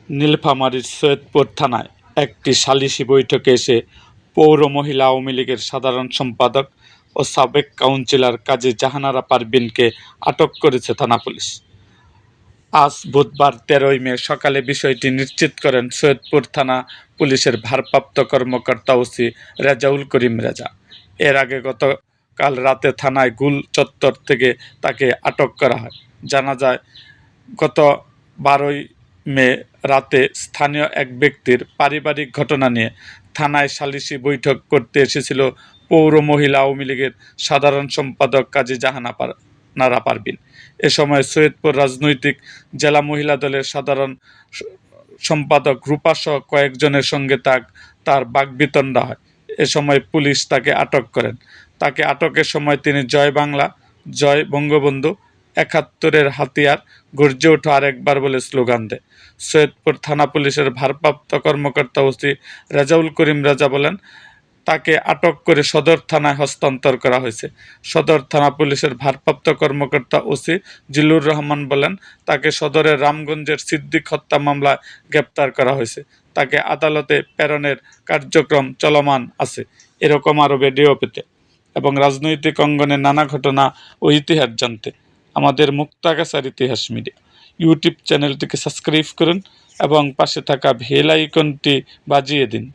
নীলফামারীর সৈয়দপুর থানায় একটি সালিশি বৈঠকে এসে পৌর মহিলা আওয়ামী লীগের সাধারণ সম্পাদক ও সাবেক কাউন্সিলর কাজী জাহানারা পারভীনকে আটক করেছে থানা পুলিশ। আজ বুধবার 13 মে সকালে বিষয়টি নিশ্চিত করেন সৈয়দপুর থানা পুলিশের ভারপ্রাপ্ত কর্মকর্তা ওসি রেজাউল করিম রেজা। এর আগে গতকাল রাতে থানায় গুল চত্বর থেকে তাকে আটক করা হয়। জানা যায়, গত 12 মে রাতে স্থানীয় এক ব্যক্তির পারিবারিক ঘটনা নিয়ে থানায় সালিশি বৈঠক করতে এসেছিল পৌর মহিলা আওয়ামী লীগের সাধারণ সম্পাদক কাজী জাহানারা পারভীন। এ সময় সৈয়দপুর রাজনৈতিক জেলা মহিলা দলের সাধারণ সম্পাদক রূপাসহ কয়েকজনের সঙ্গে তার বাকবিতণ্ডা হয়। এ সময় পুলিশ তাকে আটক করেন। তাকে আটকের সময় তিনি জয় বাংলা, জয় বঙ্গবন্ধু, ৭১-এর হাতিয়ার, গর্জে ওঠো আরেকবার বলে স্লোগান দেয়। সৈয়দপুর থানা পুলিশের ভারপ্রাপ্ত কর্মকর্তা ওসি রেজাউল করিম রেজা বলেন, তাকে আটক করে সদর থানায় হস্তান্তর করা হয়েছে। সদর থানা পুলিশের ভারপ্রাপ্ত কর্মকর্তা ওসি জিল্লুর রহমান বলেন, তাকে সদরের রামগঞ্জের সিদ্দিক হত্যা মামলায় গ্রেপ্তার করা হয়েছে। তাকে আদালতে প্রেরণের কার্যক্রম চলমান আছে। এরকম আরও ভিডিও পেতে এবং রাজনৈতিক অঙ্গনের নানা ঘটনা ও ইতিহাস জানতে আমাদের মুক্তাগাছার ইতিহাস মিডিয়া ইউটিউব চ্যানেলটিকে সাবস্ক্রাইব করুন এবং পাশে থাকা বেল আইকনটি বাজিয়ে দিন।